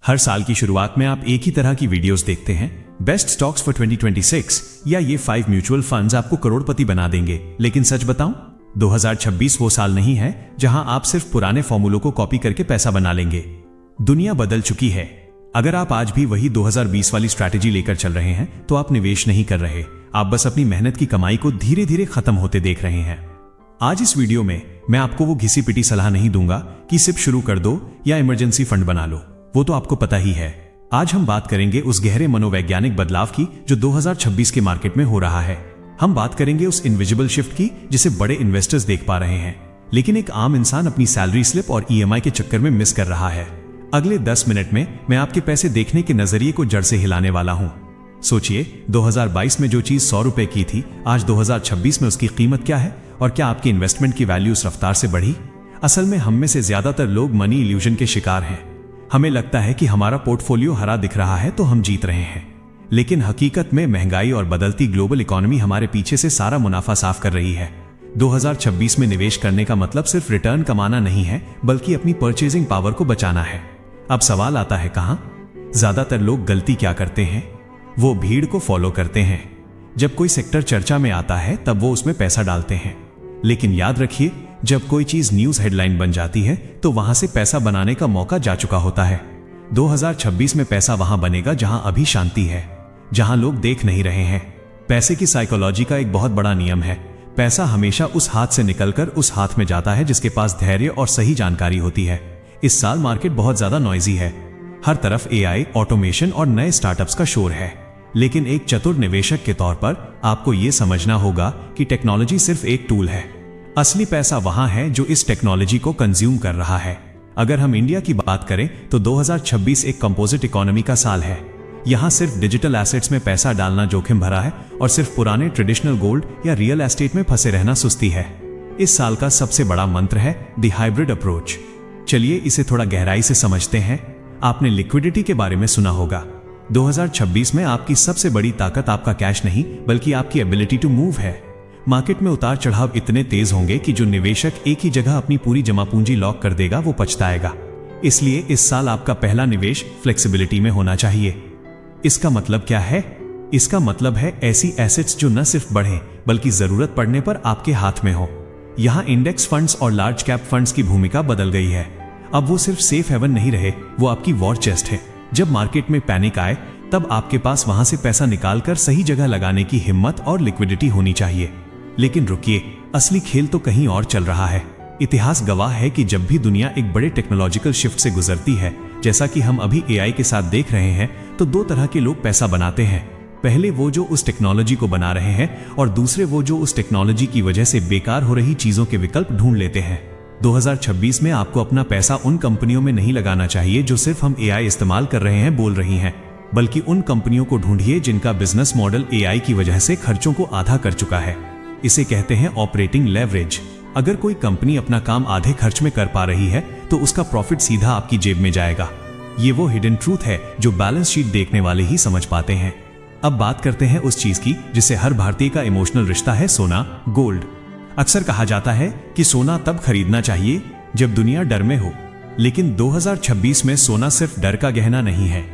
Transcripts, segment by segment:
हर साल की शुरुआत में आप एक ही तरह की वीडियोस देखते हैं, बेस्ट स्टॉक्स फॉर 2026 या ये 5 म्यूचुअल फंड्स आपको करोड़पति बना देंगे। लेकिन सच बताऊं, 2026 वो साल नहीं है जहां आप सिर्फ पुराने फॉर्मूलों को कॉपी करके पैसा बना लेंगे। दुनिया बदल चुकी है। अगर आप आज भी वही 2020 वाली स्ट्रैटेजी लेकर चल रहे हैं तो आप निवेश नहीं कर रहे, आप बस अपनी मेहनत की कमाई को धीरे धीरे खत्म होते देख रहे हैं। आज इस वीडियो में मैं आपको वो घिसी पिटी सलाह नहीं दूंगा कि सिप शुरू कर दो या इमरजेंसी फंड बना लो, वो तो आपको पता ही है। आज हम बात करेंगे उस गहरे मनोवैज्ञानिक बदलाव की जो 2026 के मार्केट में हो रहा है। हम बात करेंगे उस इनविजिबल शिफ्ट की जिसे बड़े इन्वेस्टर्स देख पा रहे हैं, लेकिन एक आम इंसान अपनी सैलरी स्लिप और EMI के चक्कर में मिस कर रहा है। अगले 10 मिनट में मैं आपके पैसे देखने के नजरिए को जड़ से हिलाने वाला हूं। सोचिए, 2022 में जो चीज 100 रुपए की थी, आज 2026 में उसकी कीमत क्या है और क्या आपकी इन्वेस्टमेंट की वैल्यू उस रफ्तार से बढ़ी? असल में हम में से ज्यादातर लोग मनी इल्यूजन के शिकार हैं। हमें लगता है कि हमारा पोर्टफोलियो हरा दिख रहा है तो हम जीत रहे हैं, लेकिन हकीकत में महंगाई और बदलती ग्लोबल इकोनॉमी हमारे पीछे से सारा मुनाफा साफ कर रही है। 2026 में निवेश करने का मतलब सिर्फ रिटर्न कमाना नहीं है, बल्कि अपनी परचेजिंग पावर को बचाना है। अब सवाल आता है कहां? ज्यादातर लोग गलती क्या करते हैं? वो भीड़ को फॉलो करते हैं। जब कोई सेक्टर चर्चा में आता है तब वो उसमें पैसा डालते हैं, लेकिन याद रखिए, जब कोई चीज न्यूज हेडलाइन बन जाती है तो वहां से पैसा बनाने का मौका जा चुका होता है। 2026 में पैसा वहां बनेगा जहां अभी शांति है, जहां लोग देख नहीं रहे हैं। पैसे की साइकोलॉजी का एक बहुत बड़ा नियम है, पैसा हमेशा उस हाथ से निकलकर उस हाथ में जाता है जिसके पास धैर्य और सही जानकारी होती है। इस साल मार्केट बहुत ज्यादा नॉइजी है। हर तरफ AI, ऑटोमेशन और नए स्टार्टअप्स का शोर है, लेकिन एक चतुर निवेशक के तौर पर आपको यह समझना होगा कि टेक्नोलॉजी सिर्फ एक टूल है। असली पैसा वहां है जो इस टेक्नोलॉजी को कंज्यूम कर रहा है। अगर हम इंडिया की बात करें तो 2026 एक कंपोजिट इकोनॉमी का साल है। यहां सिर्फ डिजिटल एसेट्स में पैसा डालना जोखिम भरा है और सिर्फ पुराने ट्रेडिशनल गोल्ड या रियल एस्टेट में फंसे रहना सुस्ती है। इस साल का सबसे बड़ा मंत्र है द हाइब्रिड अप्रोच। चलिए इसे थोड़ा गहराई से समझते हैं। आपने लिक्विडिटी के बारे में सुना होगा। 2026 में आपकी सबसे बड़ी ताकत आपका कैश नहीं, बल्कि आपकी एबिलिटी टू मूव है। मार्केट में उतार चढ़ाव इतने तेज होंगे कि जो निवेशक एक ही जगह अपनी पूरी जमा पूंजी लॉक कर देगा वो पछताएगा। इसलिए इस साल आपका पहला निवेश फ्लेक्सिबिलिटी में होना चाहिए। इसका मतलब क्या है? इसका मतलब है ऐसी एसेट्स जो न सिर्फ बढ़े बल्कि जरूरत पड़ने पर आपके हाथ में हो। यहां इंडेक्स फंड्स और लार्ज कैप फंड्स की भूमिका बदल गई है। अब वो सिर्फ सेफ हेवन नहीं रहे, वो आपकी वॉर चेस्ट है। जब मार्केट में पैनिक आए तब आपके पास वहां से पैसा निकालकर सही जगह लगाने की हिम्मत और लिक्विडिटी होनी चाहिए। लेकिन रुकिए, असली खेल तो कहीं और चल रहा है। इतिहास गवाह है कि जब भी दुनिया एक बड़े टेक्नोलॉजिकल शिफ्ट से गुजरती है, जैसा कि हम अभी AI के साथ देख रहे हैं, तो दो तरह के लोग पैसा बनाते हैं। पहले वो जो उस टेक्नोलॉजी को बना रहे हैं और दूसरे वो जो उस टेक्नोलॉजी की वजह से बेकार हो रही चीजों के विकल्प ढूंढ लेते हैं। 2026 में आपको अपना पैसा उन कंपनियों में नहीं लगाना चाहिए जो सिर्फ हम AI इस्तेमाल कर रहे हैं बोल रही हैं, बल्कि उन कंपनियों को ढूंढिए जिनका बिजनेस मॉडल AI की वजह से खर्चों को आधा कर चुका है। इसे कहते हैं ऑपरेटिंग लेवरेज। अगर कोई कंपनी अपना काम आधे खर्च में कर पा रही है तो उसका प्रॉफिट सीधा आपकी जेब में जाएगा। ये वो हिडन ट्रूथ है जो बैलेंस शीट देखने वाले ही समझ पाते हैं। अब बात करते हैं उस चीज की जिससे हर भारतीय का इमोशनल रिश्ता है, सोना, गोल्ड। अक्सर कहा जाता है कि सोना तब खरीदना चाहिए जब दुनिया डर में हो, लेकिन 2026 में सोना सिर्फ डर का गहना नहीं है,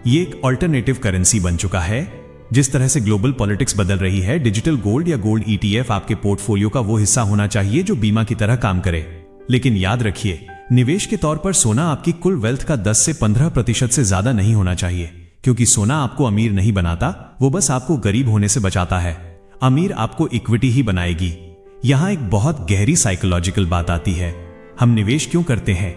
ये एक ऑल्टरनेटिव करेंसी बन चुका है। जिस तरह से ग्लोबल पॉलिटिक्स बदल रही है, डिजिटल गोल्ड या गोल्ड ETF आपके पोर्टफोलियो का वो हिस्सा होना चाहिए जो बीमा की तरह काम करे। लेकिन याद रखिए, निवेश के तौर पर सोना आपकी कुल वेल्थ का 10 से 15% से ज्यादा नहीं होना चाहिए, क्योंकि सोना आपको अमीर नहीं बनाता, वो बस आपको गरीब होने से बचाता है। अमीर आपको इक्विटी ही बनाएगी। यहां एक बहुत गहरी साइकोलॉजिकल बात आती है। हम निवेश क्यों करते हैं?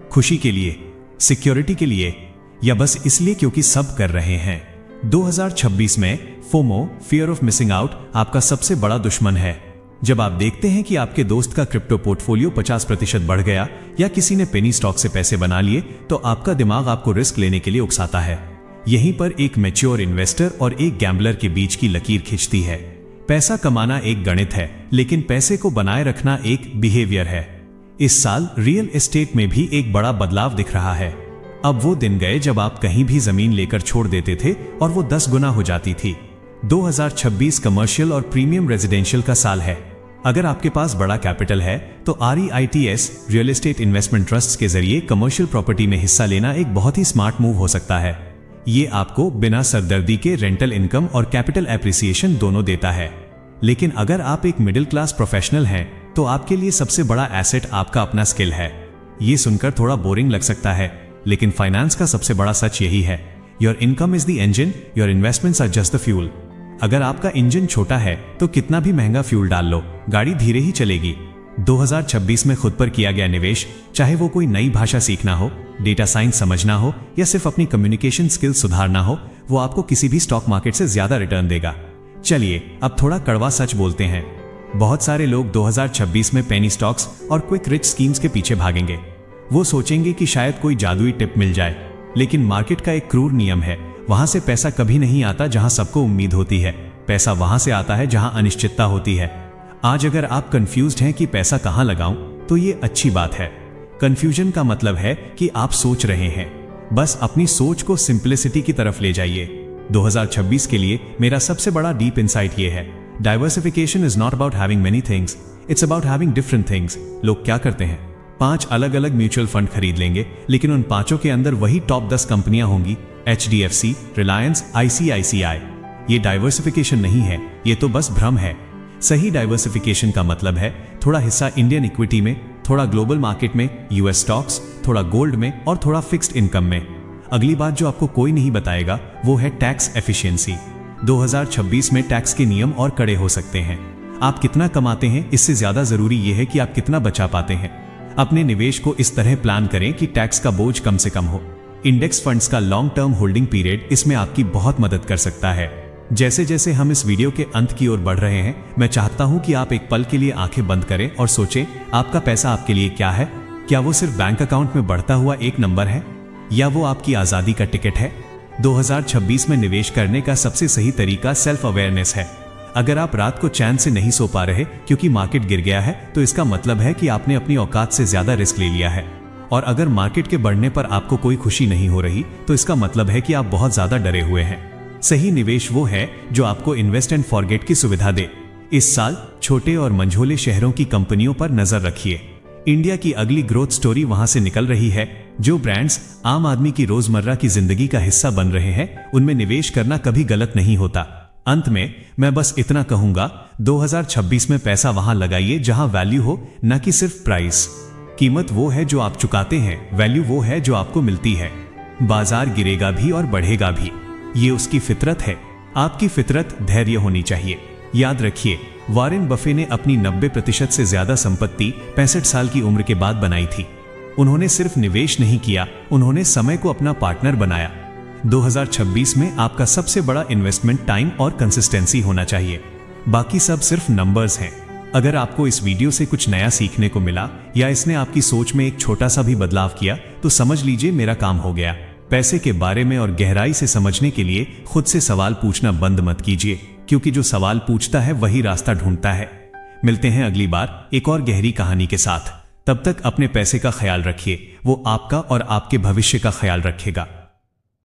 खुशी के लिए, सिक्योरिटी के लिए, या बस इसलिए क्योंकि सब कर रहे हैं? 2026 में FOMO, fear of missing out, आपका सबसे बड़ा दुश्मन है। जब आप देखते हैं कि आपके दोस्त का क्रिप्टो पोर्टफोलियो 50% बढ़ गया या किसी ने पेनी स्टॉक से पैसे बना लिए, तो आपका दिमाग आपको रिस्क लेने के लिए उकसाता है। यहीं पर एक मैच्योर इन्वेस्टर और एक गैम्बलर के बीच की लकीर खिंचती है। पैसा कमाना एक गणित है, लेकिन पैसे को बनाए रखना एक बिहेवियर है। इस साल रियल एस्टेट में भी एक बड़ा बदलाव दिख रहा है। अब वो दिन गए जब आप कहीं भी जमीन लेकर छोड़ देते थे और वो 10 गुना हो जाती थी। 2026 कमर्शियल और प्रीमियम रेजिडेंशियल का साल है। अगर आपके पास बड़ा कैपिटल है तो REITs real estate investment trust के जरिए कमर्शियल प्रॉपर्टी में हिस्सा लेना एक बहुत ही स्मार्ट मूव हो सकता है। ये आपको बिना सरदर्दी के रेंटल इनकम और कैपिटल एप्रिसिएशन दोनों देता है। लेकिन अगर आप एक मिडिल क्लास प्रोफेशनल हैं तो आपके लिए सबसे बड़ा एसेट आपका अपना स्किल है। ये सुनकर थोड़ा बोरिंग लग सकता है, लेकिन फाइनेंस का सबसे बड़ा सच यही है, your income is the engine, your investments are just the fuel. अगर आपका इंजन छोटा है तो कितना भी महंगा फ्यूल डाल लो, गाड़ी धीरे ही चलेगी। 2026 में खुद पर किया गया निवेश, चाहे वो कोई नई भाषा सीखना हो, डेटा साइंस समझना हो या सिर्फ अपनी कम्युनिकेशन स्किल्स सुधारना हो, वो आपको किसी भी स्टॉक मार्केट से ज्यादा रिटर्न देगा। चलिए अब थोड़ा कड़वा सच बोलते हैं। बहुत सारे लोग 2026 में पेनी स्टॉक्स और क्विक रिच स्कीम्स के पीछे भागेंगे। वो सोचेंगे कि शायद कोई जादुई टिप मिल जाए, लेकिन मार्केट का एक क्रूर नियम है, वहां से पैसा कभी नहीं आता जहां सबको उम्मीद होती है। पैसा वहां से आता है जहां अनिश्चितता होती है। आज अगर आप कंफ्यूज्ड हैं कि पैसा कहां लगाऊं, तो ये अच्छी बात है। कंफ्यूजन का मतलब है कि आप सोच रहे हैं। बस अपनी सोच को सिंप्लिसिटी की तरफ ले जाइए। 2026 के लिए मेरा सबसे बड़ा डीप इंसाइट ये है, diversification is not about having many things, it's about having different things. लोग क्या करते हैं, 5 अलग अलग म्यूचुअल फंड खरीद लेंगे, लेकिन उन 5 के अंदर वही टॉप 10 कंपनियां होंगी, HDFC, रिलायंस, ICICI। ये डाइवर्सिफिकेशन नहीं है, ये तो बस भ्रम है। सही डाइवर्सिफिकेशन का मतलब है थोड़ा हिस्सा इंडियन इक्विटी में, थोड़ा ग्लोबल मार्केट में, US स्टॉक्स, थोड़ा गोल्ड में और थोड़ा फिक्स्ड इनकम में। अगली बात जो आपको कोई नहीं बताएगा वो है टैक्स एफिशिएंसी। 2026 में टैक्स के नियम और कड़े हो सकते हैं। आप कितना कमाते हैं, इससे ज्यादा जरूरी यह है कि आप कितना बचा पाते हैं। अपने निवेश को इस तरह प्लान करें कि टैक्स का बोझ कम से कम हो। इंडेक्स फंड्स का लॉन्ग टर्म होल्डिंग पीरियड इसमें आपकी बहुत मदद कर सकता है। जैसे जैसे हम इस वीडियो के अंत की ओर बढ़ रहे हैं, मैं चाहता हूं कि आप एक पल के लिए आंखें बंद करें और सोचें, आपका पैसा आपके लिए क्या है? क्या वो सिर्फ बैंक अकाउंट में बढ़ता हुआ एक नंबर है, या वो आपकी आजादी का टिकट है? 2026 में निवेश करने का सबसे सही तरीका सेल्फ अवेयरनेस है। अगर आप रात को चैन से नहीं सो पा रहे क्योंकि मार्केट गिर गया है, तो इसका मतलब है कि आपने अपनी औकात से ज्यादा रिस्क ले लिया है। और अगर मार्केट के बढ़ने पर आपको कोई खुशी नहीं हो रही, तो इसका मतलब है कि आप बहुत ज्यादा डरे हुए हैं। सही निवेश वो है जो आपको इन्वेस्ट एंड फॉरगेट की सुविधा दे। इस साल छोटे और मंझोले शहरों की कंपनियों पर नजर रखिए। इंडिया की अगली ग्रोथ स्टोरी वहां से निकल रही है। जो ब्रांड्स आम आदमी की रोजमर्रा की जिंदगी का हिस्सा बन रहे हैं, उनमें निवेश करना कभी गलत नहीं होता। अंत में मैं बस इतना कहूंगा, 2026 में पैसा वहां लगाइए जहां वैल्यू हो, न कि सिर्फ प्राइस। कीमत वो है जो आप चुकाते हैं, वैल्यू वो है जो आपको मिलती है। बाजार गिरेगा भी और बढ़ेगा भी, ये उसकी फितरत है। आपकी फितरत धैर्य होनी चाहिए। याद रखिए, वॉरेन बफे ने अपनी 90% से ज्यादा संपत्ति 65 साल की उम्र के बाद बनाई थी। उन्होंने सिर्फ निवेश नहीं किया, उन्होंने समय को अपना पार्टनर बनाया। 2026 में आपका सबसे बड़ा इन्वेस्टमेंट टाइम और कंसिस्टेंसी होना चाहिए। बाकी सब सिर्फ नंबर्स हैं। अगर आपको इस वीडियो से कुछ नया सीखने को मिला या इसने आपकी सोच में एक छोटा सा भी बदलाव किया, तो समझ लीजिए मेरा काम हो गया। पैसे के बारे में और गहराई से समझने के लिए खुद से सवाल पूछना बंद मत कीजिए, क्योंकि जो सवाल पूछता है वही रास्ता ढूंढता है। मिलते हैं अगली बार एक और गहरी कहानी के साथ। तब तक अपने पैसे का ख्याल रखिए, वो आपका और आपके भविष्य का ख्याल रखेगा।